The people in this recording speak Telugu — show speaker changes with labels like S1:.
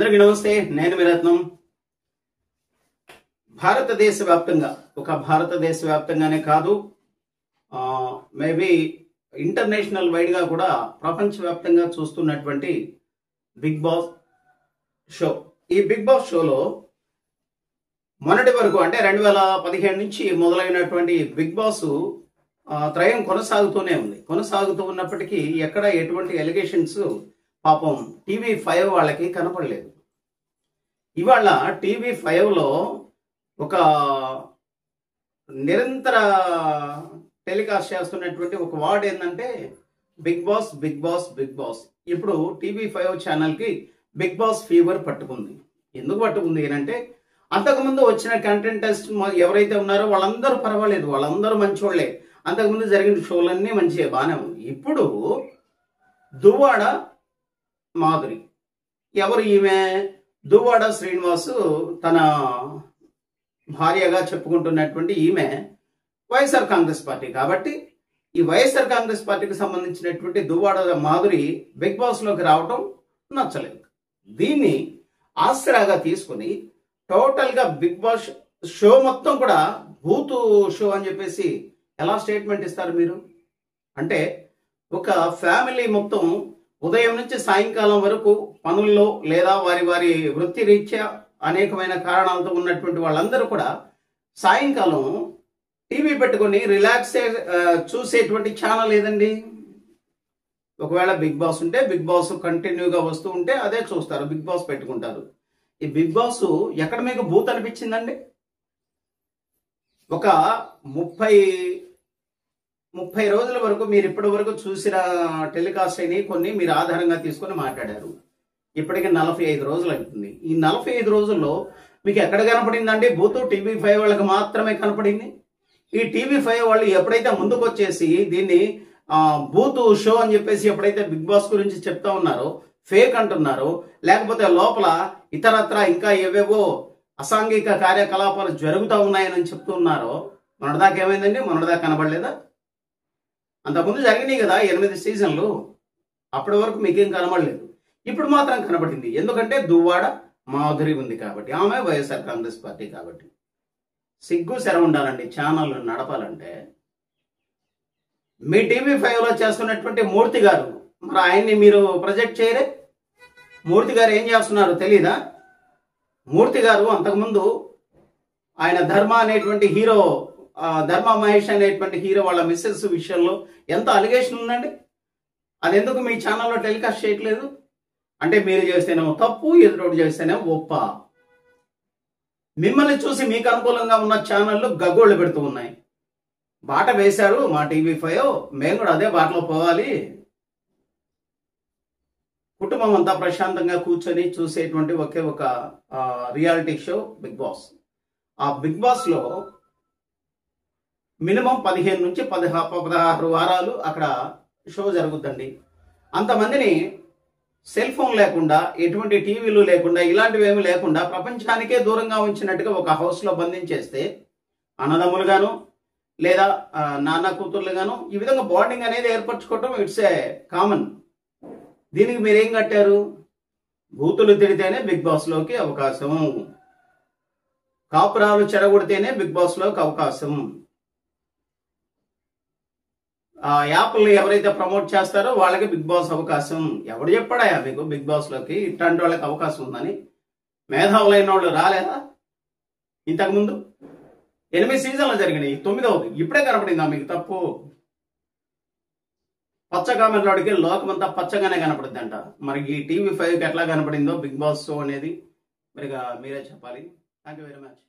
S1: అందరికీ నమస్తే. నేను మీ రత్నం. భారతదేశ వ్యాప్తంగానే కాదు, మేబీ ఇంటర్నేషనల్ వైడ్ గా కూడా ప్రపంచవ్యాప్తంగా చూస్తున్నటువంటి బిగ్ బాస్ షో. ఈ బిగ్ బాస్ షోలో మొన్నటి వరకు అంటే 2017 నుంచి మొదలైనటువంటి బిగ్ బాస్ త్రయం కొనసాగుతూ ఉన్నప్పటికీ ఎక్కడ ఎటువంటి ఎలిగేషన్స్ పాపం TV5 వాళ్ళకి కనపడలేదు. ఇవాళ TV5లో ఒక నిరంతర టెలికాస్ట్ చేస్తున్నటువంటి ఒక వార్డ్ ఏంటంటే Bigg Boss Bigg Boss Bigg Boss. ఇప్పుడు TV5 ఛానల్కి బిగ్ బాస్ ఫీవర్ పట్టుకుంది. ఎందుకు పట్టుకుంది అంటే అంతకుముందు వచ్చిన కంటెంటెస్ట్ ఎవరైతే ఉన్నారో వాళ్ళందరూ పర్వాలేదు, వాళ్ళందరూ మంచోళ్లే. అంతకుముందు జరిగిన షోలన్నీ మంచిగా బాగానే ఉంది. ఇప్పుడు దువ్వాడ మాధురి, ఎవరు ఈమె? దువ్వాడ శ్రీనివాసు తన భార్యగా చెప్పుకుంటున్నటువంటి ఈమె వైఎస్ఆర్ కాంగ్రెస్ పార్టీ. కాబట్టి ఈ వైఎస్ఆర్ కాంగ్రెస్ పార్టీకి సంబంధించినటువంటి దువ్వాడ మాధురి బిగ్ బాస్ లోకి రావటం నచ్చలేదు. దీన్ని ఆసరాగా తీసుకుని టోటల్ గా బిగ్ బాస్ షో మొత్తం కూడా బూతు షో అని చెప్పేసి ఎలా స్టేట్మెంట్ ఇస్తారు మీరు? అంటే ఒక ఫ్యామిలీ మొత్తం ఉదయం నుంచి సాయంకాలం వరకు పనుల్లో లేదా వారి వారి వృత్తి రీత్యా అనేకమైన కారణాలతో ఉన్నటువంటి వాళ్ళందరూ కూడా సాయంకాలం టీవీ పెట్టుకొని రిలాక్స్ చూసేటువంటి ఛానల్ ఏదండి? ఒకవేళ బిగ్ బాస్ ఉంటే బిగ్ బాస్ కంటిన్యూగా వస్తూ ఉంటే అదే చూస్తారు, బిగ్ బాస్ పెట్టుకుంటారు. ఈ బిగ్ బాస్ ఎక్కడ మీకు బూత్ అనిపించిందండి? ఒక 30 రోజుల వరకు మీరు ఇప్పటి వరకు చూసిన టెలికాస్ట్ అయినాయి కొన్ని మీరు ఆధారంగా తీసుకొని మాట్లాడారు. ఇప్పటికి 45 రోజులు అవుతుంది. ఈ 45 రోజుల్లో మీకు ఎక్కడ కనపడిందండి బూత్? TV5 వాళ్ళకి మాత్రమే కనపడింది. ఈ TV5 వాళ్ళు ఎప్పుడైతే ముందుకు వచ్చేసి దీన్ని బూత్ షో అని చెప్పేసి ఎప్పుడైతే బిగ్ బాస్ గురించి చెప్తా ఉన్నారో, ఫేక్ అంటున్నారో, లేకపోతే లోపల ఇతరత్ర ఇంకా ఏవేవో అసాంఘిక కార్యకలాపాలు జరుగుతూ ఉన్నాయని చెప్తున్నారో, మొన్నటిదాకా ఏమైందండి? మొన్నటిదాకా కనబడలేదా? అంతకుముందు జరిగినాయి కదా 8 సీజన్లు, అప్పటి వరకు మీకేం కనబడలేదు. ఇప్పుడు మాత్రం కనబడింది. ఎందుకంటే దువ్వాడ మాధురి ఉంది కాబట్టి, ఆమె వైఎస్ఆర్ కాంగ్రెస్ పార్టీ కాబట్టి. సిగ్గు శర ఉండాలండి ఛానల్ నడపాలంటే. మీ TV5లో చేస్తున్నటువంటి మూర్తి గారు, మరి ఆయన్ని మీరు ప్రొజెక్ట్ చేయరే? మూర్తి గారు ఏం చేస్తున్నారో తెలీదా? మూర్తి గారు అంతకుముందు ఆయన ధర్మ అనేటువంటి హీరో, ధర్మ మహేష్ అనేటువంటి హీరో వాళ్ళ మిస్సెస్ విషయంలో ఎంత అలిగేషన్ ఉందండి. అది ఎందుకు మీ ఛానల్లో టెలికాస్ట్ చేయట్లేదు? అంటే మీరు చేస్తేనేమో తప్పు, ఎదురోడు చేస్తేనేమో ఒప్ప. మిమ్మల్ని చూసి మీకు అనుకూలంగా ఉన్న ఛానళ్ళు గగ్గోళ్ళు పెడుతూ ఉన్నాయి. బాట వేశారు మా TV5, మేము కూడా అదే బాటలో పోవాలి. కుటుంబం అంతా ప్రశాంతంగా కూర్చొని చూసేటువంటి ఒకే ఒక రియాలిటీ షో బిగ్ బాస్. ఆ బిగ్ బాస్ లో మినిమం 15 నుంచి 16 వారాలు అక్కడ షో జరుగుద్దండి. అంతమందిని సెల్ ఫోన్ లేకుండా, ఎటువంటి టీవీలు లేకుండా, ఇలాంటివి ఏమి లేకుండా ప్రపంచానికే దూరంగా ఉంచినట్టుగా ఒక హౌస్ లో బంధించేస్తే అన్నదమ్ములుగాను లేదా నాన్న కూతుర్లుగాను ఈ విధంగా బాండింగ్ అనేది ఏర్పరచుకోవటం ఇట్స్ ఏ కామన్. దీనికి మీరేం కట్టారు? బూతులు తిడితేనే బిగ్ బాస్ లోకి అవకాశం, కాపురాలు చెరగొడితేనే బిగ్ బాస్ లోకి అవకాశం, యాప్లు ఎవరైతే ప్రమోట్ చేస్తారో వాళ్ళకి బిగ్ బాస్ అవకాశం. ఎవడు చెప్పాడా మీకు బిగ్ బాస్ లోకి ఇట్లాంటి వాళ్ళకి అవకాశం ఉందని? మేధావులైన వాళ్ళు రాలేదా? ఇంతకుముందు 8 సీజన్లు జరిగినాయి, 9వది ఇప్పుడే కనపడిందా మీకు తప్పు? పచ్చ కామెంట్లోడికి లోకమంతా పచ్చగానే కనపడుద్దంట. మరి ఈ TV5కి ఎట్లా కనపడిందో బిగ్ బాస్ షో అనేది మరిగా మీరే చెప్పాలి. Thank you very much.